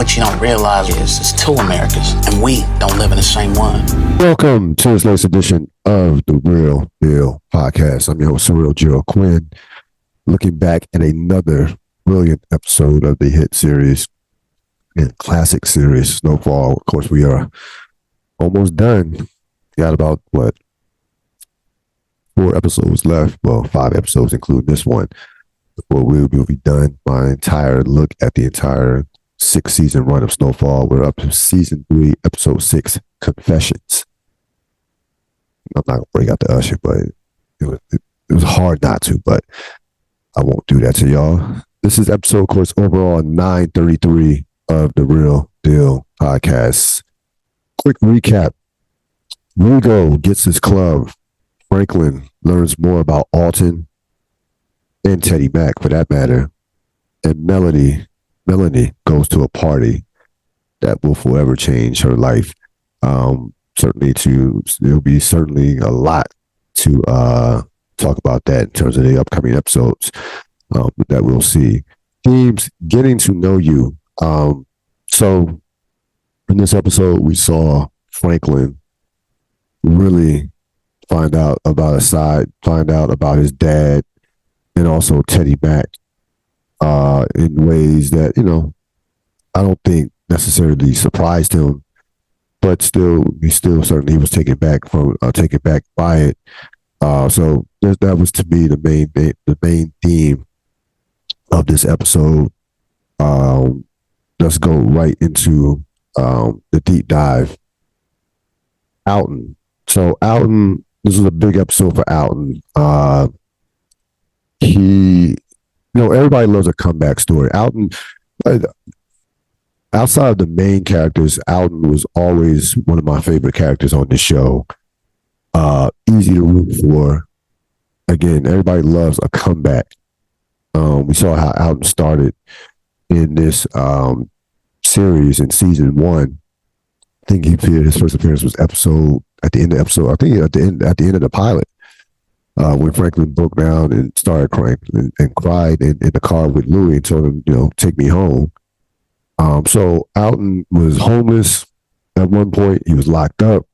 What you don't realize is it's two Americas, and we don't live in the same one. Welcome to this latest edition of the Real Deal Podcast. I'm your host, Surreal Gerald Quinn, looking back at another brilliant episode of the hit series and classic series, Snowfall. Of course, we are almost done. Got about, 4 episodes left. Well, 5 episodes, including this one, before we will be done. My entire look at the entire 6-season run of Snowfall. We're up to season 3, episode 6, Confessions. I'm not gonna break out the usher, but it was hard not to, but I won't do that to y'all. This is episode, of course, overall 933 of the Real Deal Podcast. Quick recap. Rugo gets his club. Franklin learns more about Alton and Teddy Mack, for that matter. And Melanie goes to a party that will forever change her life. There'll be certainly a lot to talk about that in terms of the upcoming episodes that we'll see. Themes, getting to know you. So in this episode, we saw Franklin really find out about his dad and also Teddy Mack in ways that, I don't think necessarily surprised him, but he was taken back by it. So that was, to me, the main theme of this episode. Let's go right into the deep dive. Alton. So Alton, this is a big episode for Alton. Everybody loves a comeback story. Alton, outside of the main characters, Alton was always one of my favorite characters on this show. Easy to root for. Again, everybody loves a comeback. We saw how Alton started in this series in season 1. I think his first appearance was at the end of the episode. I think at the end of the pilot, when Franklin broke down and started crying and cried in the car with Louie and told him, take me home. So Alton was homeless at one point. He was locked up.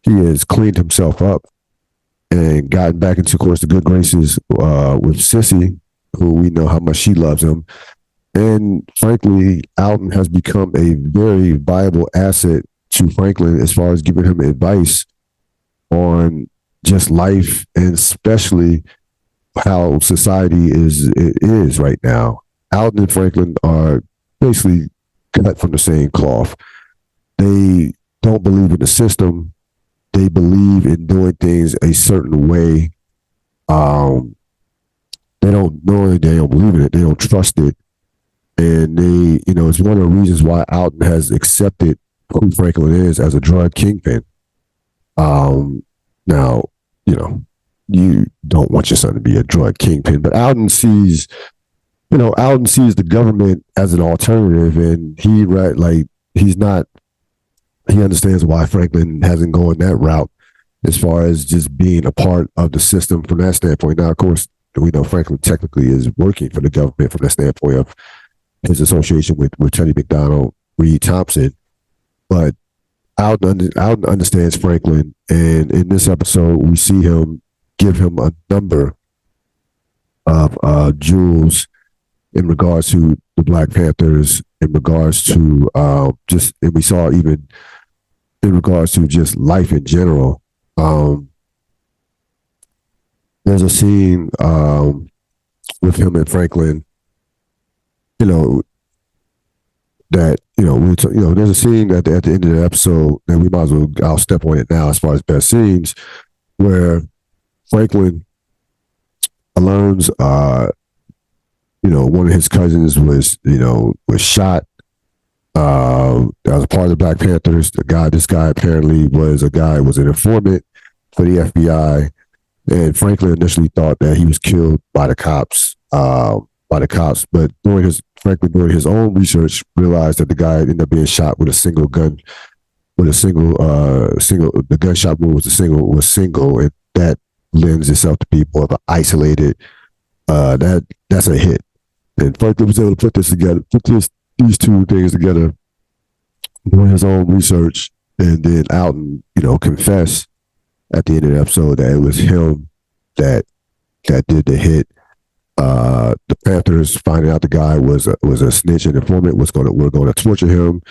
He has cleaned himself up and gotten back into, of course, the good graces with Sissy, who we know how much she loves him. And frankly, Alton has become a very viable asset to Franklin as far as giving him advice on just life and especially how society is right now. Alton and Franklin are basically cut from the same cloth. They don't believe in the system. They believe in doing things a certain way. They don't believe in it. They don't trust it. And it's one of the reasons why Alton has accepted who Franklin is as a drug kingpin. Now, you don't want your son to be a drug kingpin, but Alton sees the government as an alternative, and he understands why Franklin hasn't gone that route as far as just being a part of the system from that standpoint. Now, of course, we know Franklin technically is working for the government from the standpoint of his association with Teddy McDonald, Reed Thompson, but Alton understands Franklin, and in this episode, we see him give him a number of jewels in regards to the Black Panthers, in regards to and we saw even in regards to just life in general. There's a scene with him and Franklin. There's a scene at the end of the episode, and we might as well, I'll step on it now as far as best scenes, where Franklin learns, one of his cousins was shot. That was a part of the Black Panthers. This guy apparently was an informant for the FBI, and Franklin initially thought that he was killed by the cops. But during his own research, realized that the guy ended up being shot with a single gun, the gunshot wound was single, and that lends itself to be more of an isolated. That's a hit, and Franklin was able to put this these two things together, doing his own research, and then out and confess at the end of the episode that it was him that did the hit. The Panthers finding out the guy was a snitch and informant were going to torture him,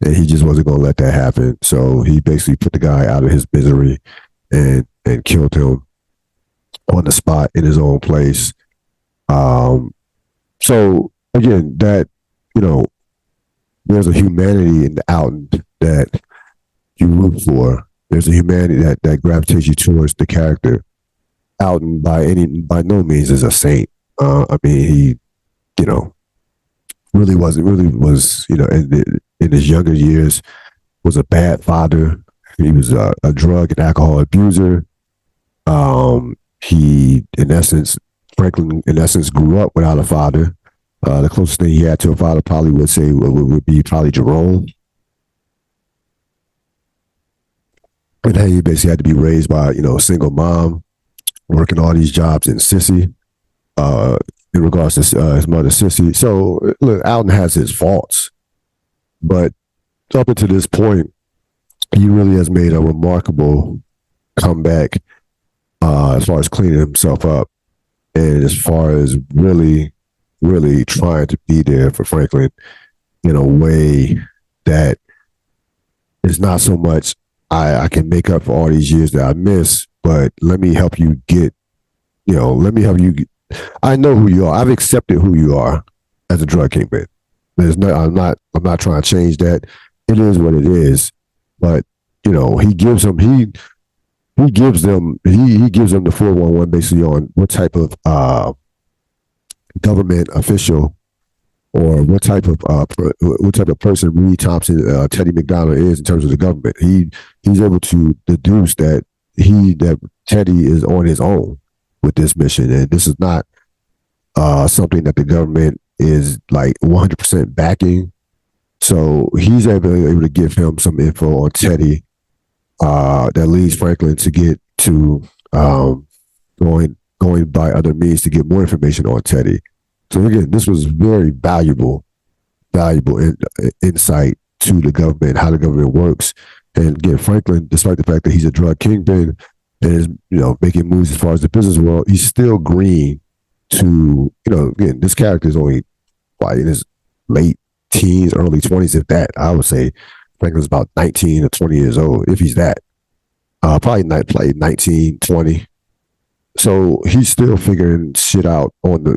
and he just wasn't going to let that happen. So he basically put the guy out of his misery and killed him on the spot in his own place. So again, that there's a humanity in the Alton that you root for. There's a humanity that gravitates you towards the character. Alton by no means is a saint. I mean, he, really was, in his younger years, was a bad father. He was a drug and alcohol abuser. Franklin, in essence, grew up without a father. The closest thing he had to a father probably would be Jerome. And he basically had to be raised by, a single mom, working all these jobs in Sissy. In regards to his mother, Sissy. So, look, Alton has his faults, but up until this point, he really has made a remarkable comeback as far as cleaning himself up and as far as really, really trying to be there for Franklin in a way that is not so much, I can make up for all these years that I missed, but let me help you get, I know who you are. I've accepted who you are as a drug kingpin. I'm not trying to change that. It is what it is. But, he gives them the 411 basically on what type of government official or what type of person Reed Thompson, Teddy McDonald is in terms of the government. He's able to deduce that Teddy is on his own with this mission, and this is not something that the government is like 100% backing. So he's able to give him some info on Teddy that leads Franklin to get to going by other means to get more information on Teddy. So again, this was very valuable insight to the government, how the government works. And again, Franklin, despite the fact that he's a drug kingpin and is making moves as far as the business world, he's still green to again, this character is only in his late teens, early 20s, if that. I would say Franklin's about 19 or 20 years old, if he's that. Probably not played 19, 20. So he's still figuring shit out on the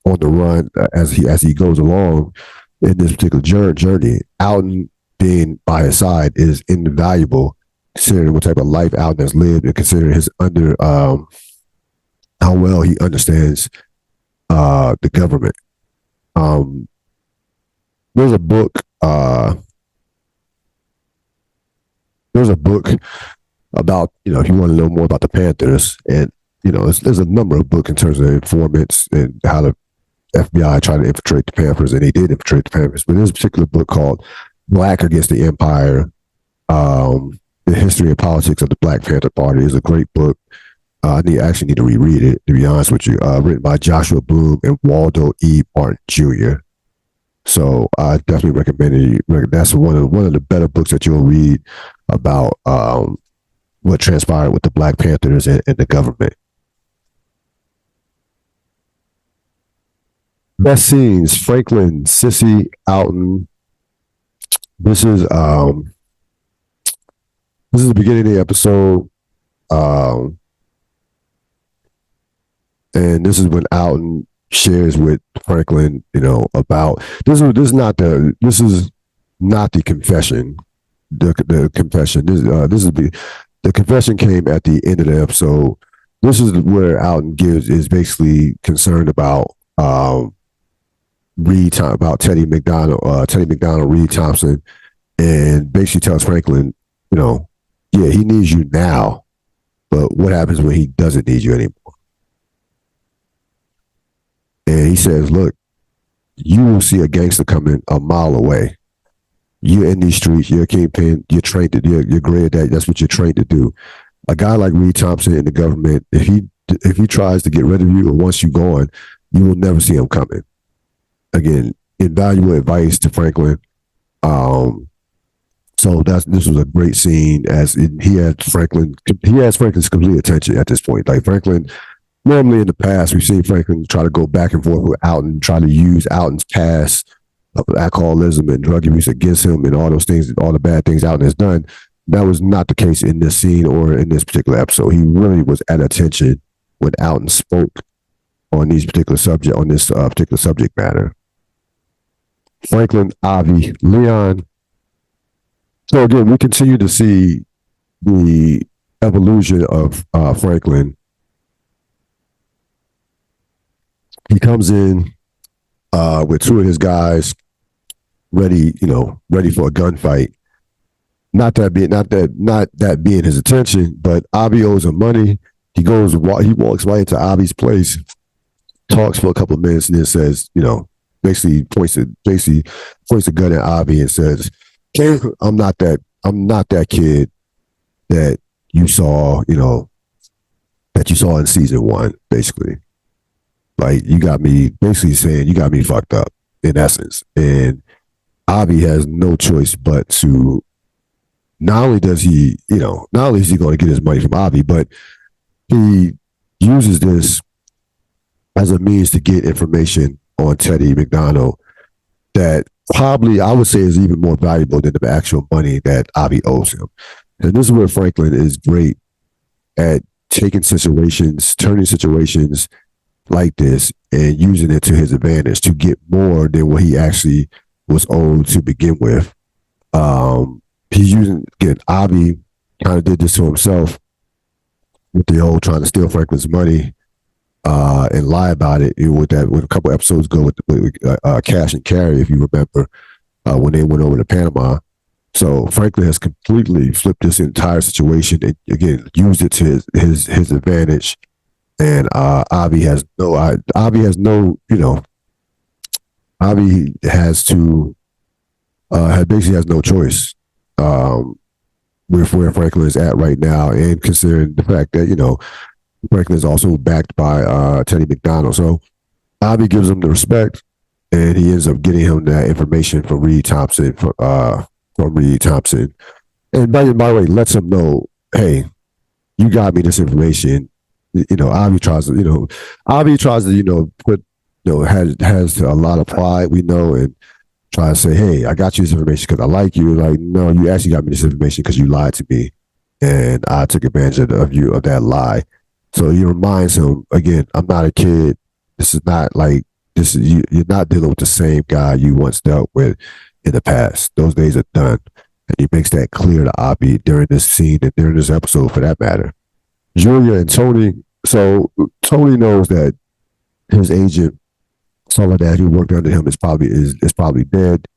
on the run as he goes along in this particular journey. Alton being by his side is invaluable, considering what type of life Alton has lived and considering his how well he understands the government. There's a book. There's a book about if you want to know more about the Panthers, and there's a number of books in terms of informants and how the FBI tried to infiltrate the Panthers, and they did infiltrate the Panthers. But there's a particular book called "Black Against the Empire: The History and Politics of the Black Panther Party." Is a great book. I actually need to reread it, to be honest with you. Written by Joshua Bloom and Waldo E. Martin Jr. So I definitely recommend it. That's one of the better books that you'll read about what transpired with the Black Panthers and the government. Best scenes: Franklin, Sissy, Alton. This is the beginning of the episode. And this is when Alton shares with Franklin, about this is not the confession. The confession. The confession came at the end of the episode. This is where Alton is basically concerned about about Teddy McDonald, Reed Thompson, and basically tells Franklin, yeah, he needs you now, but what happens when he doesn't need you anymore? And he says, look, you will see a gangster coming a mile away. You're in these streets, you're a kingpin, you're trained to, you're great at that, that's what you're trained to do. A guy like Reed Thompson in the government, if he tries to get rid of you or wants you gone, you will never see him coming. Again, invaluable advice to Franklin. So this was a great scene he has Franklin's complete attention at this point. Like Franklin, normally in the past, we've seen Franklin try to go back and forth with Alton, try to use Alton's past of alcoholism and drug abuse against him and all those things, all the bad things Alton has done. That was not the case in this scene or in this particular episode. He really was at attention when Alton spoke on this particular subject matter. Franklin, Avi, Leon. So again, we continue to see the evolution of Franklin. He comes in with two of his guys ready for a gunfight. Not that being his intention, but Avi owes him money. He walks right into Avi's place, talks for a couple of minutes, and then says, basically points a gun at Avi and says, I'm not that kid that you saw, in season 1, basically. Like, you got me basically saying you got me fucked up, in essence. And Avi has no choice but to, not only is he going to get his money from Avi, but he uses this as a means to get information on Teddy McDonald that probably I would say is even more valuable than the actual money that Avi owes him. And this is where Franklin is great at turning situations like this and using it to his advantage to get more than what he actually was owed to begin with. He's using, again, Avi kind of did this to himself with the whole trying to steal Franklin's money and lie about it. With a couple episodes ago with Cash and Carry, if you remember, when they went over to Panama. So Franklin has completely flipped this entire situation and again used it to his advantage. And Avi has basically has no choice with where Franklin is at right now, and considering the fact that Franklin is also backed by Teddy McDonald. So Avi gives him the respect, and he ends up getting him that information from Reed Thompson. And by the way, lets him know, hey, you got me this information. Avi tries to put, has a lot of pride, we know, and try to say, hey, I got you this information because I like you. Like, no, you actually got me this information because you lied to me, and I took advantage of that lie. So he reminds him again, I'm not a kid. This is not like this. You're not dealing with the same guy you once dealt with in the past. Those days are done, and he makes that clear to Avi during this scene and during this episode, for that matter. Julia and Tony. So Tony knows that his agent, Soledad, who worked under him, is probably dead.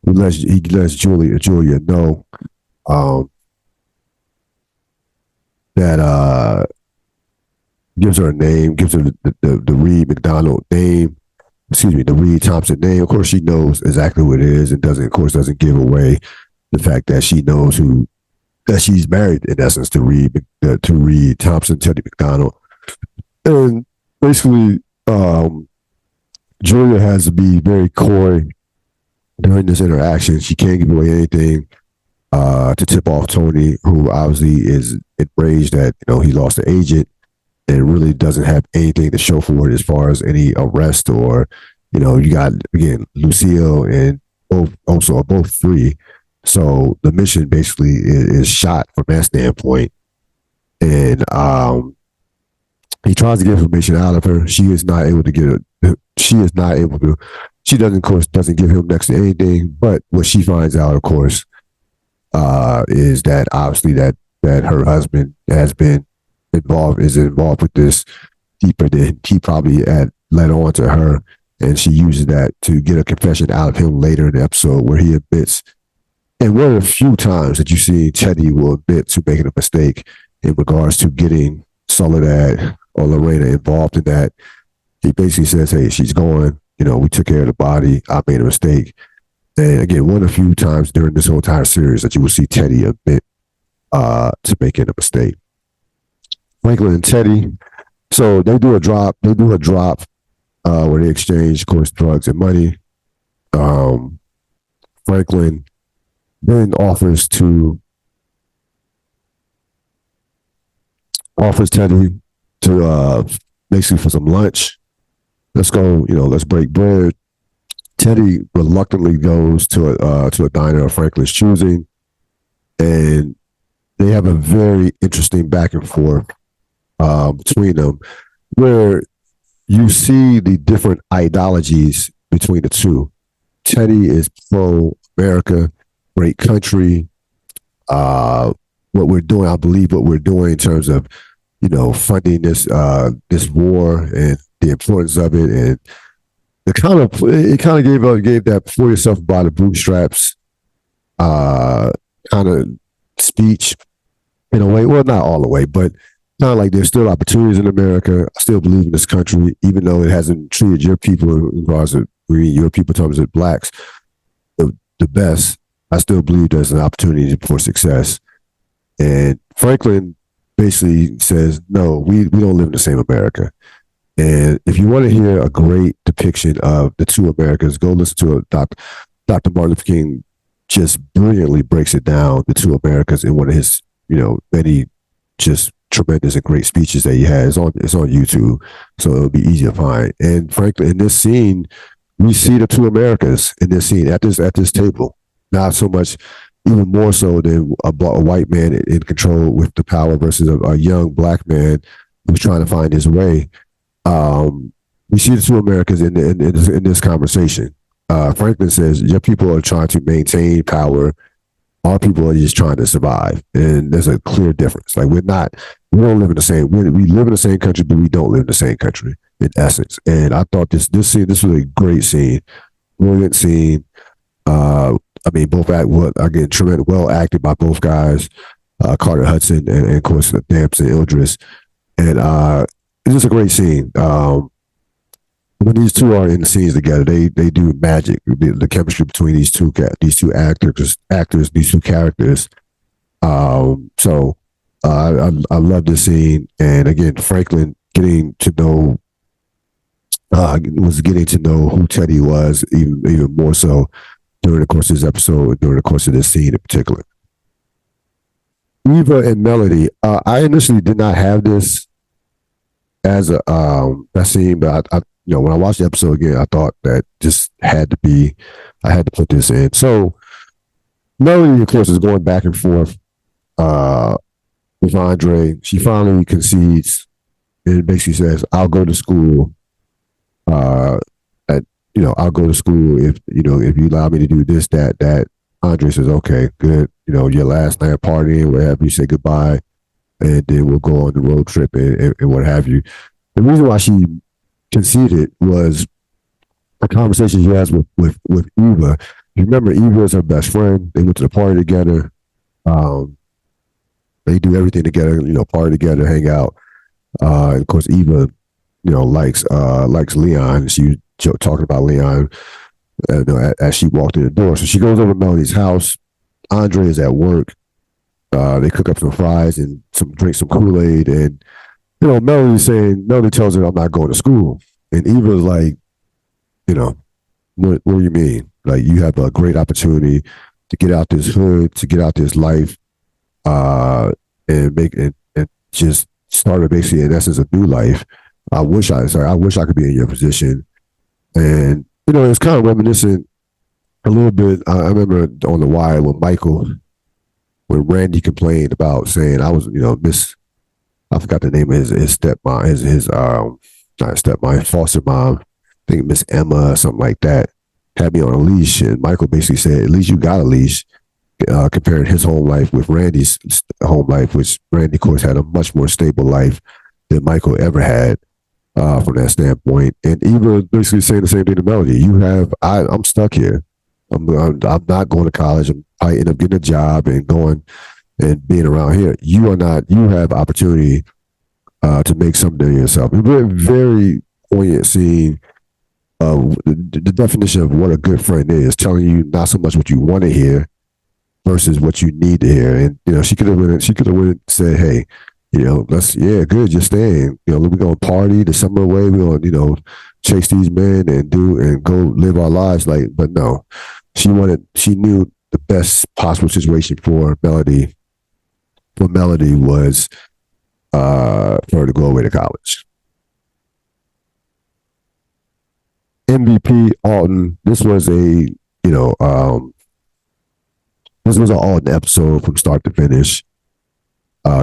He lets Julia know that gives her a name, gives her the Reed McDonald name, the Reed Thompson name. Of course, she knows exactly what it is, and doesn't give away the fact that she knows that she's married, in essence, to Reed Thompson, Teddy McDonald. And basically, Julia has to be very coy during this interaction. She can't give away anything to tip off Tony, who obviously is enraged that he lost the agent and really doesn't have anything to show for it as far as any arrest or you got, again, Lucille and both free. So the mission basically is shot from that standpoint. And he tries to get information out of her. She is not able to get it. She doesn't, of course, give him next to anything. But what she finds out, of course, is that obviously that her husband is involved with this deeper than he probably had let on to her. And she uses that to get a confession out of him later in the episode, where he admits, and one of the few times that you see Teddy will admit to making a mistake in regards to getting Soledad or Lorena involved in that. He basically says, hey, she's gone. We took care of the body. I made a mistake. And again, one of the few times during this whole entire series that you will see Teddy admit to making a mistake. Franklin and Teddy, so they do a drop. Where they exchange, of course, drugs and money. Franklin then offers Teddy to basically for some lunch. Let's go, let's break bread. Teddy reluctantly goes to a diner of Franklin's choosing, and they have a very interesting back and forth between them, where you see the different ideologies between the two. Teddy is pro America, great country. What we're doing, I believe, what we're doing in terms of funding this war and the importance of it, and it kind of gave that pull yourself by the bootstraps kind of speech in a way. Well, not all the way, but kind of like there's still opportunities in America. I still believe in this country, even though it hasn't treated your people, in regards to your people, in terms of blacks, the best. I still believe there's an opportunity for success. And Franklin basically says, no, we don't live in the same America. And if you want to hear a great depiction of the two Americas, go listen to Dr. Martin Luther King just brilliantly breaks it down, the two Americas, in one of his, many just tremendous and great speeches that he has. It's on YouTube, so it'll be easy to find. And frankly, in this scene, we see the two Americas in this scene at this table. Not so much, even more so than a white man in control with the power versus a young black man who's trying to find his way. We see the two Americas in this conversation. Franklin says, your people are trying to maintain power. Our people are just trying to survive. And there's a clear difference. Like we don't live in the same, we live in the same country, but we don't live in the same country in essence. And I thought this was a great scene, brilliant scene. Both again, tremendous, well acted by both guys, Carter Hudson and of course Damson Idris. And it's just a great scene. When these two are in the scenes together, they do magic. The chemistry between these two actors, these two characters. I love this scene, and again, Franklin getting to know who Teddy was even more so during the course of this episode, during the course of this scene in particular. Eva and Melody. I initially did not have this as a that scene, but I when I watched the episode again, I thought that just had to be, I had to put this in. So Melody, of course, is going back and forth with Andre. She finally concedes and basically says, "I'll go to school. I'll go to school if you allow me to do this, that." Andre says, "Okay, good. Your last night of partying, whatever. You say goodbye, and then we'll go on the road trip and what have you." The reason why she conceded was a conversation she has with Eva. You remember, Eva is her best friend. They went to the party together. They do everything together. Party together, hang out. Of course, Eva, likes Leon. She talking about Leon as she walked in the door. So she goes over to Melody's house. Andre is at work. They cook up some fries and drink some Kool-Aid, and Melody tells her, "I'm not going to school." And Eva's like, what do you mean? Like, you have a great opportunity to get out this hood, to get out this life, and just start basically, in essence, a new life. I wish I could be in your position. And, it's kind of reminiscent a little bit. I remember on The Wire when Randy complained about saying, I was, I forgot the name of his stepmom, not stepmom, his foster mom, I think Miss Emma or something like that, had me on a leash. And Michael basically said, at least you got a leash, comparing his home life with Randy's home life, which Randy, of course, had a much more stable life than Michael ever had from that standpoint. And Eva basically saying the same thing to Melody. I'm stuck here. I'm not going to college. I end up getting a job and going and being around here. You have opportunity to make something of yourself. A very, very poignant scene of the definition of what a good friend is, telling you not so much what you want to hear versus what you need to hear. And, she could have went and said, "Hey, good, you're staying. We're going to party the summer away. We're going to, chase these men and go live our lives. Like, but no, she knew the best possible situation for Melody was for her to go away to college. MVP Alton. This was an Alton episode from start to finish.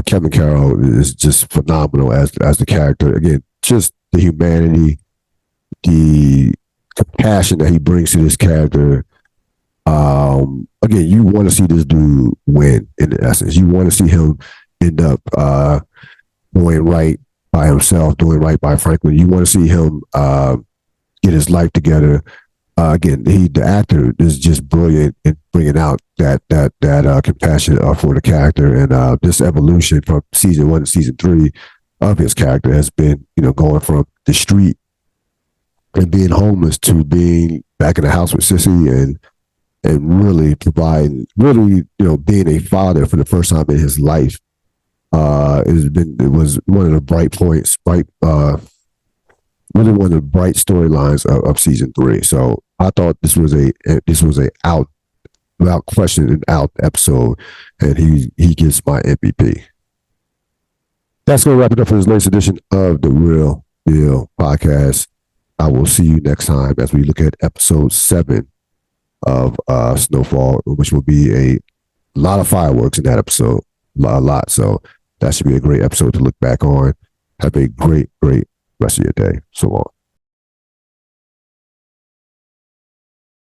Kevin Carroll is just phenomenal as the character. Again, just the humanity, the compassion that he brings to this character. Again, you want to see this dude win. In essence, you want to see him end up doing right by himself, doing right by Franklin. You want to see him get his life together. Again, the actor is just brilliant in bringing out that compassion for the character, and this evolution from season 1 to season 3 of his character has been, going from the street and being homeless to being back in the house with Sissy and really providing, being a father for the first time in his life. It was one of the bright points, really one of the bright storylines of season 3. So I thought this was a out, without question, an out episode, and he gets my MVP. That's going to wrap it up for this latest edition of the Real Deal Podcast. I will see you next time as we look at episode 7 of Snowfall, which will be a lot of fireworks in that episode, a lot. So that should be a great episode to look back on. Have a great rest of your day. So long.